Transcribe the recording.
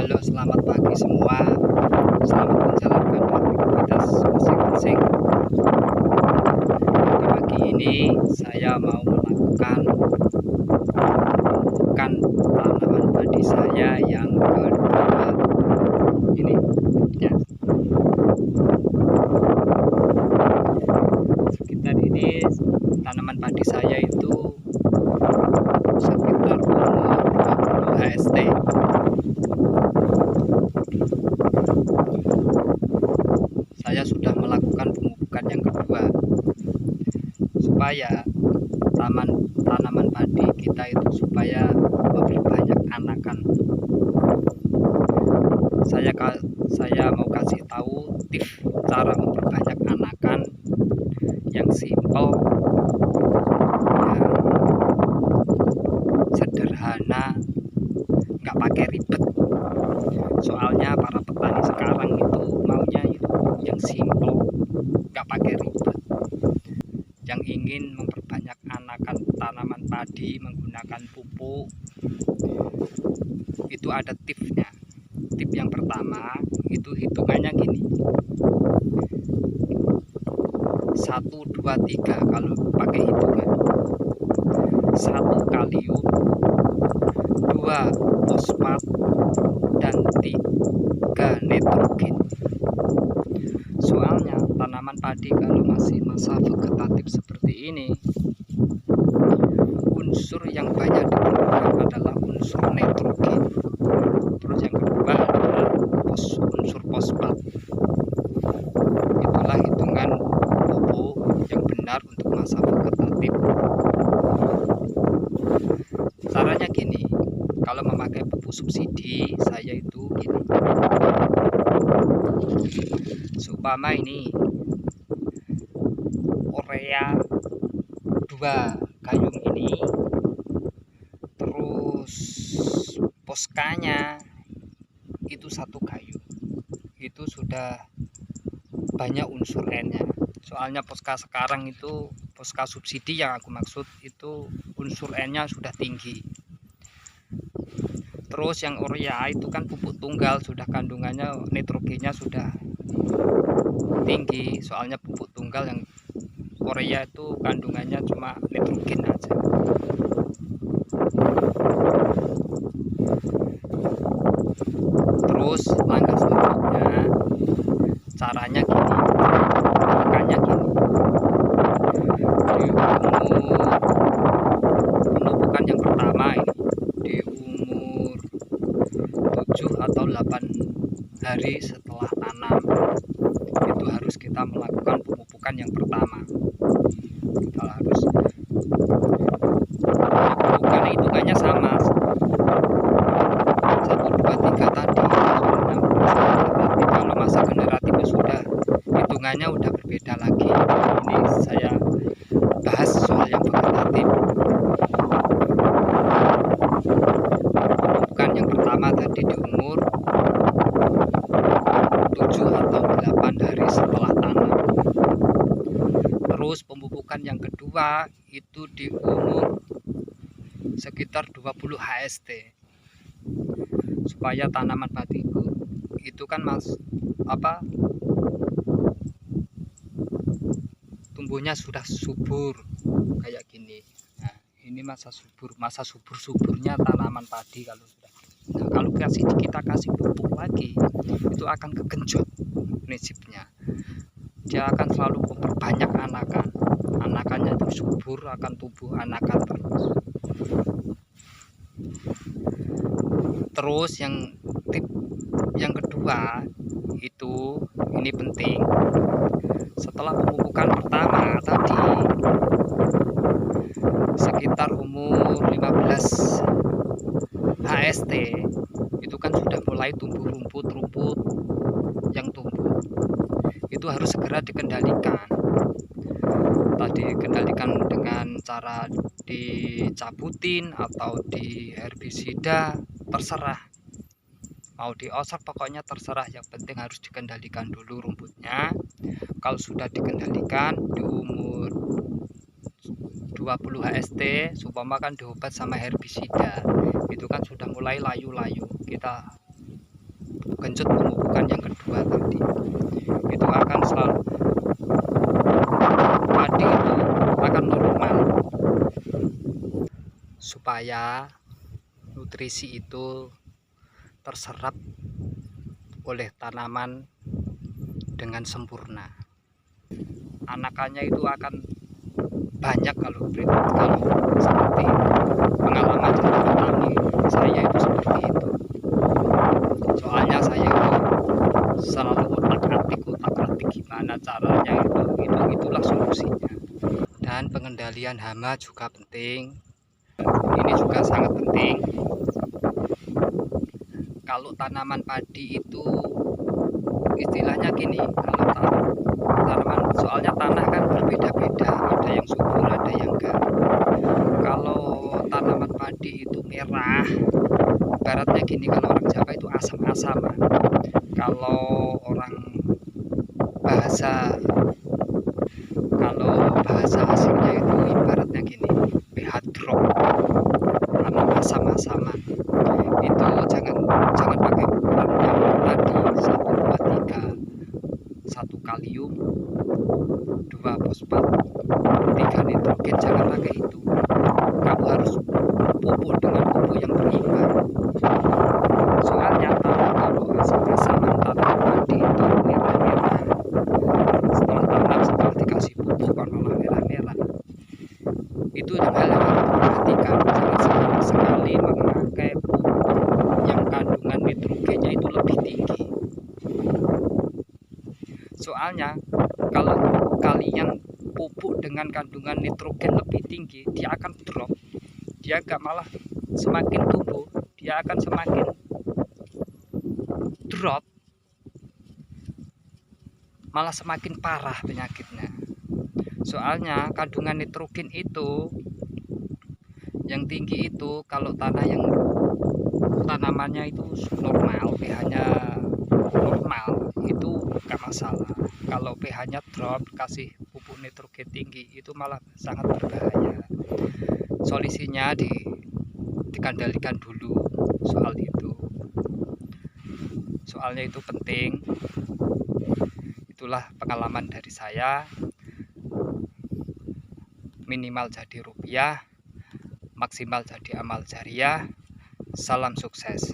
Halo, selamat pagi semua. Selamat menjalankan aktivitas masing-masing. Di pagi ini saya mau melakukan pemupukan tanaman padi saya yang kedua. Ini ya. Sekitar ini tanaman padi saya itu sekitar umur 20 HST. Saya sudah melakukan pemupukan yang kedua supaya tanaman padi kita itu supaya lebih banyak anakan. Saya mau kasih tahu tips cara memperbanyak anakan yang simple, yang sederhana, nggak pakai ribet. Soalnya para petani sekarang itu maunya yang simple, nggak pakai ribet. Yang ingin memperbanyak anakan tanaman padi menggunakan pupuk itu ada tipsnya. Tip yang pertama itu hitungannya gini: 1, 2, 3 kalau pakai hitungan. 1 kalium, 2 fosfat, dan 3 nitrogen. Soalnya tanaman padi kalau masih masa vegetatif seperti ini, unsur yang banyak diperlukan adalah unsur nitrogen. Terus yang kedua adalah unsur fosfat. Itulah hitungan pupuk yang benar untuk masa vegetatif. Caranya gini, kalau memakai pupuk subsidi saya itu gini. Seumpama ini urea 2 gayung ini, terus poskanya itu 1 gayung, itu sudah banyak unsur N-nya. Soalnya poska sekarang itu, poska subsidi yang aku maksud itu unsur N-nya sudah tinggi. Terus yang urea itu kan pupuk tunggal, sudah kandungannya nitrogennya sudah tinggi. Soalnya pupuk tunggal yang urea itu kandungannya cuma nitrogen aja. Terus langkah selanjutnya caranya gini, makanya gini, di pemupukan yang pertama ini di umur 7 atau 8 hari setelah tanam itu harus kita melakukan pemupukan yang pertama. Kita harus pemupukan hitungannya sama 1, 2, 3 tadi. Tapi kalau masa generatif sudah hitungannya udah berbeda lagi. Ini saya bahas soal yang vegetatif. Pemupukan yang pertama tadi di umur 7 atau 8 hari setelah tanam. Terus pemupukan yang kedua itu di umur sekitar 20 HST, supaya tanaman padi itu kan tumbuhnya sudah subur kayak gini. Nah, ini masa suburnya tanaman padi kalau sudah. Nah, kalau kita kasih pupuk lagi itu akan kegenjot prinsipnya. Dia akan selalu memperbanyak anakannya itu subur, akan tumbuh anakan terus. Terus tip yang kedua itu ini penting. Setelah pemupukan pertama tadi sekitar umur 15 HST itu kan sudah mulai tumbuh rumput yang tumbuh. Itu harus segera dikendalikan. Tadi dikendalikan dengan cara dicabutin atau di herbisida, terserah. Mau diosok pokoknya terserah, yang penting harus dikendalikan dulu rumputnya. Kalau sudah dikendalikan di umur 20 HST, supaya kan diobat sama herbisida, itu kan sudah mulai layu-layu, kita genjot pemupukan yang kedua tadi, itu akan selalu padi itu akan normal, supaya nutrisi itu terserap oleh tanaman dengan sempurna. Anakannya itu akan banyak kalau seperti pengalaman dari petani saya itu seperti itu. Soalnya saya itu selalu otak-atik gimana caranya, itulah solusinya. Dan pengendalian hama juga penting. Ini juga sangat penting. Kalau tanaman padi itu istilahnya gini, kalau tanaman, soalnya tanah kan berbeda-beda, ada yang subur ada yang enggak. Kalau tanaman padi itu merah, baratnya gini, kalau orang Jawa itu asam-asaman, kalau orang bahasa asingnya itu ibaratnya gini, pH drop, tanam asam-asaman. Itu jangan pakai ukuran yang tadi 1, 2, 3, 1 kalium, 2 fosfat, 3 nitrogen, jangan pakai itu. Kamu harus pupuk dengan pupuk yang berimbang. Soalnya kalau asam-asaman tanaman padi itu merah-merah, setelah dikasih pupuk kan malah merah-merah. Itu yang hal yang harus diperhatikan. Jangan sekali memakai pupuk yang kandungan nitrogennya itu lebih tinggi. Soalnya kalau kalian pupuk dengan kandungan nitrogen lebih tinggi, dia akan drop, dia gak malah semakin tumbuh, dia akan semakin drop, malah semakin parah penyakitnya. Soalnya kandungan nitrogen itu yang tinggi itu, kalau tanamannya itu normal, pH-nya normal, itu gak masalah. Kalau pH-nya drop, kasih pupuk nitrogen tinggi, itu malah sangat berbahaya. Solusinya dikendalikan dulu soal itu, soalnya itu penting. Itulah pengalaman dari saya. Minimal jadi rupiah, maksimal jadi amal jariah. Salam sukses.